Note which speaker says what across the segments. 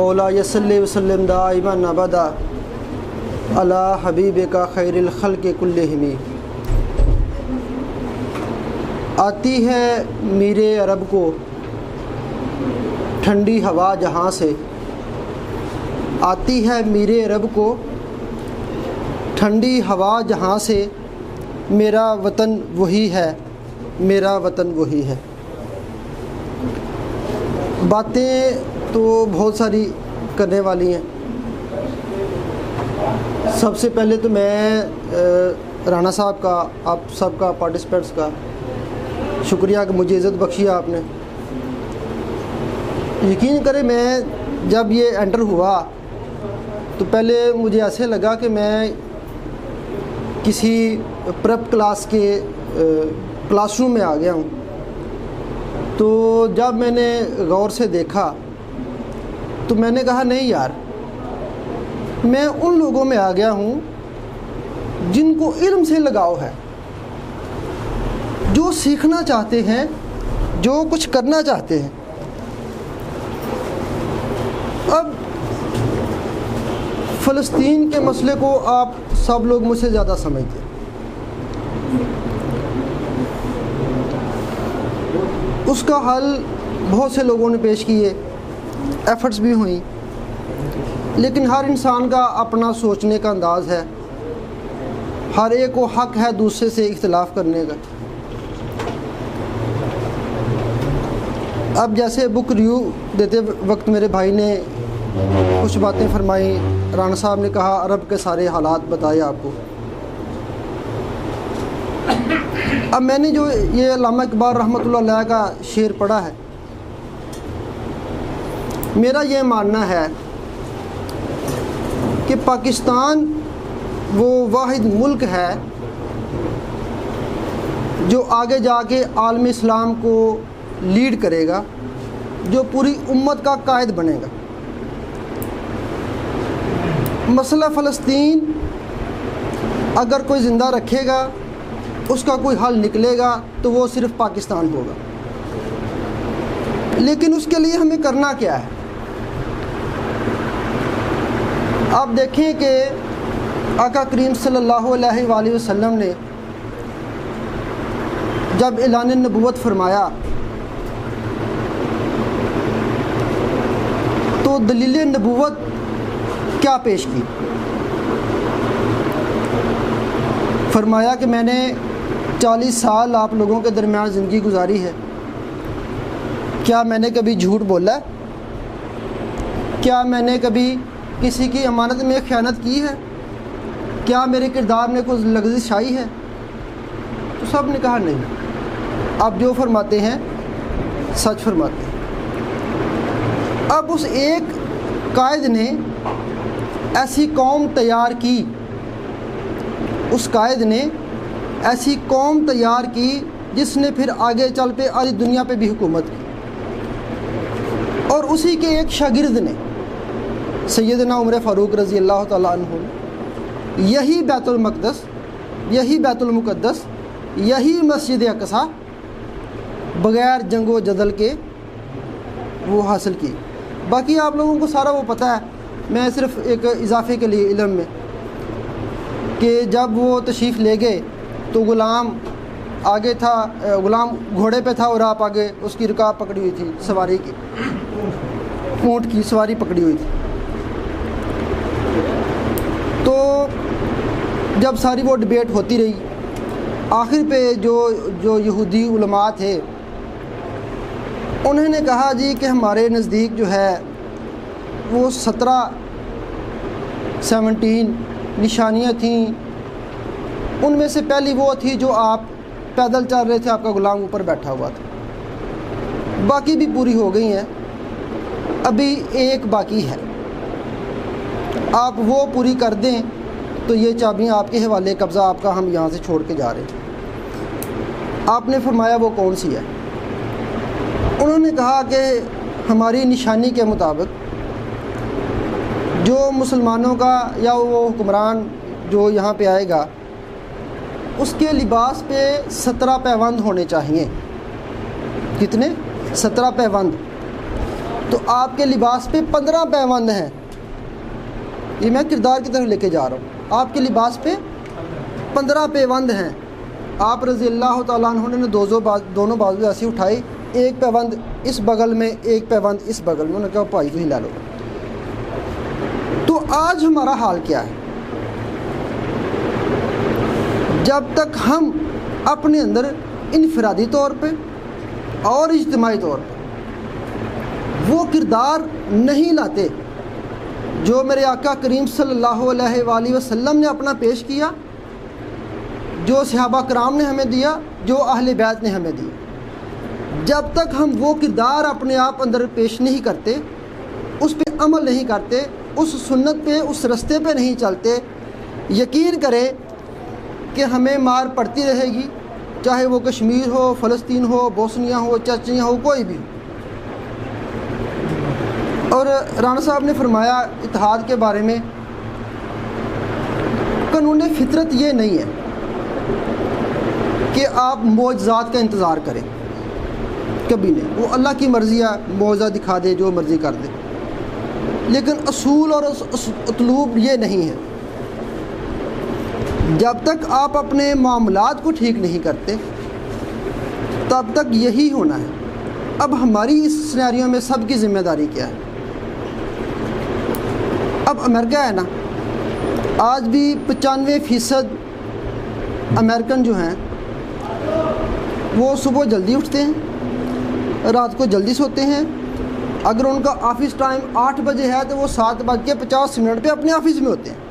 Speaker 1: مولا یصلی وسلم دائما ابدا علی حبیبک خیر الخلق کلہم۔ آتی ہے میرے عرب کو ٹھنڈی ہوا جہاں سے، آتی ہے میرے عرب کو ٹھنڈی ہوا جہاں سے، میرا وطن وہی ہے، میرا وطن وہی ہے۔ باتیں تو بہت ساری کرنے والی ہیں۔ سب سے پہلے تو میں رانا صاحب کا، آپ سب کا، پارٹیسپینٹس کا شکریہ کہ مجھے عزت بخشی آپ نے۔ یقین کریں میں جب یہ انٹر ہوا تو پہلے مجھے ایسے لگا کہ میں کسی پریپ کلاس کے کلاس روم میں آ گیا ہوں۔ تو جب میں نے غور سے دیکھا تو میں نے کہا نہیں یار، میں ان لوگوں میں آ گیا ہوں جن کو علم سے لگاؤ ہے، جو سیکھنا چاہتے ہیں، جو کچھ کرنا چاہتے ہیں۔ اب فلسطین کے مسئلے کو آپ سب لوگ مجھ سے زیادہ سمجھتے ہیں۔ اس کا حل بہت سے لوگوں نے پیش کیے، ایفرٹس بھی ہوئیں، لیکن ہر انسان کا اپنا سوچنے کا انداز ہے، ہر ایک کو حق ہے دوسرے سے اختلاف کرنے کا۔ اب جیسے بک ریویو دیتے وقت میرے بھائی نے کچھ باتیں فرمائی، رانا صاحب نے کہا عرب کے سارے حالات بتائے آپ کو۔ اب میں نے جو یہ علامہ اقبال رحمۃ اللہ علیہ کا شعر پڑھا ہے، میرا یہ ماننا ہے کہ پاکستان وہ واحد ملک ہے جو آگے جا کے عالم اسلام کو لیڈ کرے گا، جو پوری امت کا قائد بنے گا۔ مسئلہ فلسطین اگر کوئی زندہ رکھے گا، اس کا کوئی حل نکلے گا تو وہ صرف پاکستان ہوگا۔ لیکن اس کے لیے ہمیں کرنا کیا ہے؟ آپ دیکھیں کہ آقا کریم صلی اللہ علیہ وآلہ وسلم نے جب اعلان نبوت فرمایا تو دلیل نبوت کیا پیش کی؟ فرمایا کہ میں نے 40 سال آپ لوگوں کے درمیان زندگی گزاری ہے، کیا میں نے کبھی جھوٹ بولا ہے؟ کیا میں نے کبھی کسی کی امانت میں خیانت کی ہے؟ کیا میرے کردار میں کوئی لغزش آئی ہے؟ تو سب نے کہا نہیں، آپ جو فرماتے ہیں سچ فرماتے ہیں۔ اب اس ایک قائد نے ایسی قوم تیار کی، اس قائد نے ایسی قوم تیار کی جس نے پھر آگے چل پہ آدھی دنیا پہ بھی حکومت کی۔ اور اسی کے ایک شاگرد نے سیدنا عمر فاروق رضی اللہ تعالیٰ عنہ نے یہی بیت المقدس، یہی بیت المقدس، یہی مسجد اقصیٰ بغیر جنگ و جدل کے وہ حاصل کی۔ باقی آپ لوگوں کو سارا وہ پتہ ہے، میں صرف ایک اضافے کے لیے علم میں کہ جب وہ تشریف لے گئے تو غلام آگے تھا، غلام گھوڑے پہ تھا اور آپ آگے اس کی رکاب پکڑی ہوئی تھی، سواری کی، اونٹ کی سواری پکڑی ہوئی تھی۔ تو جب ساری وہ ڈبیٹ ہوتی رہی، آخر پہ جو یہودی علماء تھے انہوں نے کہا جی کہ ہمارے نزدیک جو ہے وہ 17 نشانیاں تھیں، ان میں سے پہلی وہ تھی جو آپ پیدل چل رہے تھے، آپ کا غلام اوپر بیٹھا ہوا تھا، باقی بھی پوری ہو گئی ہیں، ابھی ایک باقی ہے، آپ وہ پوری کر دیں تو یہ چابیاں آپ کے حوالے، قبضہ آپ کا ہم یہاں سے چھوڑ کے جا رہے ہیں۔ آپ نے فرمایا وہ کون سی ہے؟ انہوں نے کہا کہ ہماری نشانی کے مطابق جو مسلمانوں کا یا وہ حکمران جو یہاں پہ آئے گا اس کے لباس پہ 17 پیوند ہونے چاہیے۔ کتنے؟ 17 پیوند۔ تو آپ کے لباس پہ 15 پیوند ہیں. یہ میں کردار کی طرف لے کے جا رہا ہوں. آپ کے لباس پہ 15 پیوند ہیں. آپ رضی اللہ تعالیٰ عنہ نے دونوں بازو ایسی اٹھائی, ایک پیوند اس بغل میں, ایک پیوند اس بغل میں. انہوں نے کہا بھائی تو ہلا لو. تو آج ہمارا حال کیا ہے؟ جب تک ہم اپنے اندر انفرادی طور پہ اور اجتماعی طور پہ وہ کردار نہیں لاتے جو میرے آقا کریم صلی اللہ علیہ وآلہ وسلم نے اپنا پیش کیا, جو صحابہ کرام نے ہمیں دیا, جو اہل بیت نے ہمیں دیا, جب تک ہم وہ کردار اپنے آپ اندر پیش نہیں کرتے, اس پہ عمل نہیں کرتے, اس سنت پہ, اس رستے پہ نہیں چلتے, یقین کریں کہ ہمیں مار پڑتی رہے گی, چاہے وہ کشمیر ہو, فلسطین ہو, بوسنیا ہو, چچنیا ہو, کوئی بھی. اور رانا صاحب نے فرمایا اتحاد کے بارے میں, قانون فطرت یہ نہیں ہے کہ آپ معجزات کا انتظار کریں, کبھی نہیں. وہ اللہ کی مرضی ہے, معجزہ دکھا دے, جو مرضی کر دے, لیکن اصول اور اسلوب یہ نہیں ہے. جب تک آپ اپنے معاملات کو ٹھیک نہیں کرتے تب تک یہی ہونا ہے. اب ہماری اس سینیریو میں سب کی ذمہ داری کیا ہے؟ اب امریکہ ہے نا, آج بھی 95% امریکن جو ہیں وہ صبح جلدی اٹھتے ہیں, رات کو جلدی سوتے ہیں. اگر ان کا آفس ٹائم 8 بجے ہے تو وہ 7:50 پہ اپنے آفس میں ہوتے ہیں.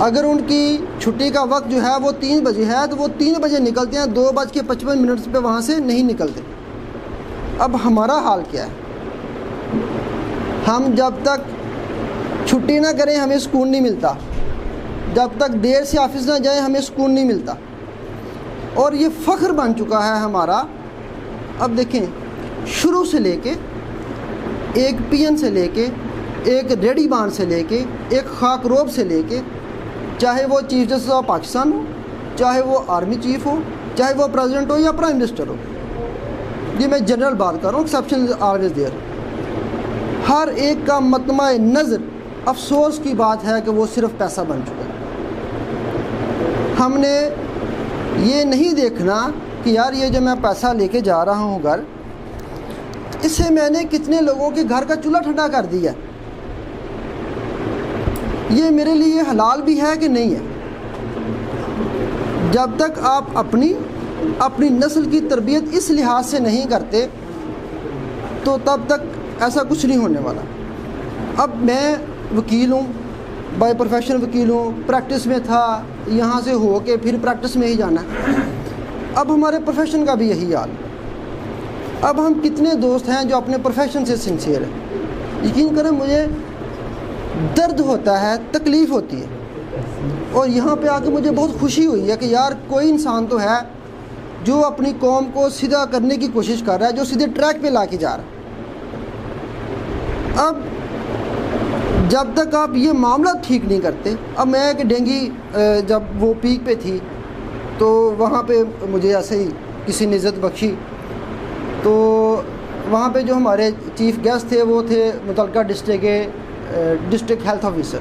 Speaker 1: اگر ان کی چھٹی کا وقت جو ہے وہ 3 بجے ہے تو وہ 3 بجے نکلتے ہیں, 2:55 پہ وہاں سے نہیں نکلتے. اب ہمارا حال کیا ہے؟ ہم جب تک چھٹی نہ کریں ہمیں سکون نہیں ملتا, جب تک دیر سے آفس نہ جائیں ہمیں سکون نہیں ملتا. اور یہ فخر بن چکا ہے ہمارا. اب دیکھیں, شروع سے لے کے ایک پین سے لے کے, ایک ریڈی بان سے لے کے, ایک خاک روب سے لے کے, چاہے وہ چیف جسٹس آف پاکستان ہو, چاہے وہ آرمی چیف ہو, چاہے وہ پریزیڈنٹ ہو یا پرائم منسٹر ہو, یہ میں جنرل بات کر رہا ہوں, ایکسیپشن آلویز دیئر. ہر ایک کا مطمع نظر افسوس کی بات ہے کہ وہ صرف پیسہ بن چکا ہے. ہم نے یہ نہیں دیکھنا کہ یار یہ جو میں پیسہ لے کے جا رہا ہوں گھر, اس سے میں نے کتنے لوگوں کے گھر کا چولہا ٹھنڈا کر دیا, یہ میرے لیے حلال بھی ہے کہ نہیں ہے. جب تک آپ اپنی نسل کی تربیت اس لحاظ سے نہیں کرتے تو تب تک ایسا کچھ نہیں ہونے والا. اب میں وکیل ہوں, بائی پروفیشن وکیل ہوں, پریکٹس میں تھا, یہاں سے ہو کے پھر پریکٹس میں ہی جانا ہے. اب ہمارے پروفیشن کا بھی یہی حال. اب ہم کتنے دوست ہیں جو اپنے پروفیشن سے سنسیئر ہیں. یقین کریں مجھے درد ہوتا ہے, تکلیف ہوتی ہے, اور یہاں پہ آ کے مجھے بہت خوشی ہوئی ہے کہ یار کوئی انسان تو ہے جو اپنی قوم کو سیدھا کرنے کی کوشش کر رہا ہے, جو سیدھے ٹریک پہ لا کے جا رہا ہے. اب جب تک آپ یہ معاملہ ٹھیک نہیں کرتے, اب میں کہ ڈینگی جب وہ پیک پہ تھی تو وہاں پہ مجھے ایسے ہی کسی نے عزت بخشی, تو وہاں پہ جو ہمارے چیف گیسٹ تھے وہ تھے متعلقہ ڈسٹرکٹ کے ڈسٹرکٹ ہیلتھ آفیسر.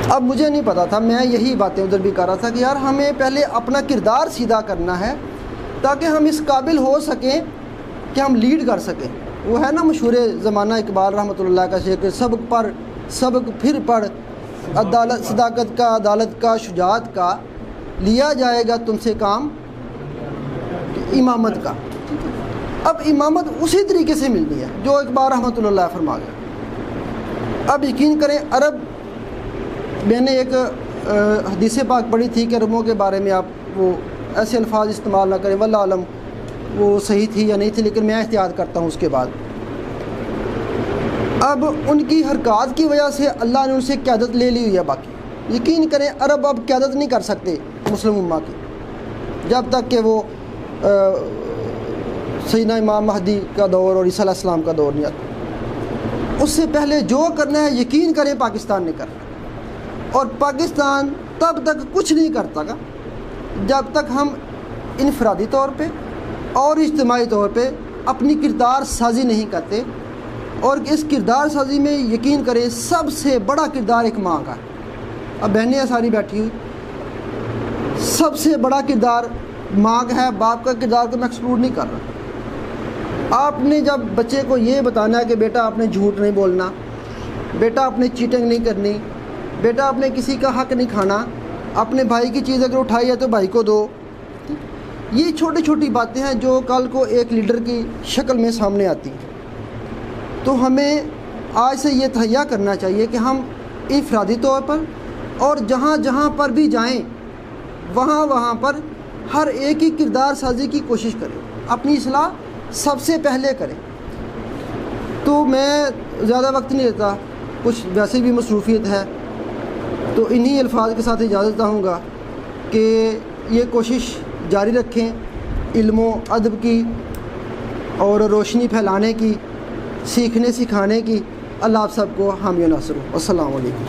Speaker 1: اب مجھے نہیں پتا تھا, میں یہی باتیں ادھر بھی کر رہا تھا کہ یار ہمیں پہلے اپنا کردار سیدھا کرنا ہے تاکہ ہم اس قابل ہو سکیں کہ ہم لیڈ کر سکیں. وہ ہے نا مشہور زمانہ اقبال رحمۃ اللہ کا شعر, سبق پھر پڑھ, عدالت صداقت کا, عدالت کا, شجاعت کا, لیا جائے گا تم سے کام امامت کا. اب امامت اسی طریقے سے ملنی ہے جو اقبال رحمۃ اللہ فرما گیا. اب یقین کریں عرب, میں نے ایک حدیث پاک پڑھی تھی کہ عربوں کے بارے میں آپ وہ ایسے الفاظ استعمال نہ کریں, واللہ عالم وہ صحیح تھی یا نہیں تھی, لیکن میں احتیاط کرتا ہوں اس کے بعد. اب ان کی حرکات کی وجہ سے اللہ نے ان سے قیادت لے لی ہوئی ہے. باقی یقین کریں عرب اب قیادت نہیں کر سکتے مسلم امہ کی جب تک کہ وہ سیدنا امام مہدی کا دور اور عیسیٰ علیہ السلام کا دور نہیں آتا. اس سے پہلے جو کرنا ہے یقین کریں پاکستان نے کرنا, اور پاکستان تب تک کچھ نہیں کرتا گا جب تک ہم انفرادی طور پہ اور اجتماعی طور پہ اپنی کردار سازی نہیں کرتے، اور اس کردار سازی میں یقین کریں سب سے بڑا کردار ایک ماں کا ہے۔ اب بہنیں ساری بیٹھی ہوئی، سب سے بڑا کردار ماں کا ہے، باپ کا کردار کو میں ایکسکلوڈ نہیں کر رہا۔ آپ نے جب بچے کو یہ بتانا ہے کہ بیٹا آپ نے جھوٹ نہیں بولنا، بیٹا آپ نے چیٹنگ نہیں کرنی، بیٹا آپ نے کسی کا حق نہیں کھانا، اپنے بھائی کی چیز اگر اٹھائی ہے تو بھائی کو دو، یہ چھوٹی چھوٹی باتیں ہیں جو کل کو ایک لیڈر کی شکل میں سامنے آتی ہیں۔ تو ہمیں آج سے یہ تہیا کرنا چاہیے کہ ہم انفرادی طور پر اور جہاں جہاں پر بھی جائیں وہاں پر ہر ایک کی کردار سازی کی کوشش کریں، اپنی اصلاح سب سے پہلے کریں۔ تو میں زیادہ وقت نہیں لیتا، کچھ ویسے بھی مصروفیت ہے، تو انہی الفاظ کے ساتھ اجازت چاہوں گا کہ یہ کوشش جاری رکھیں علم و ادب کی اور روشنی پھیلانے کی، سیکھنے سکھانے کی۔ اللہ آپ سب کو حامی و ناصر ہو۔ السلام علیکم۔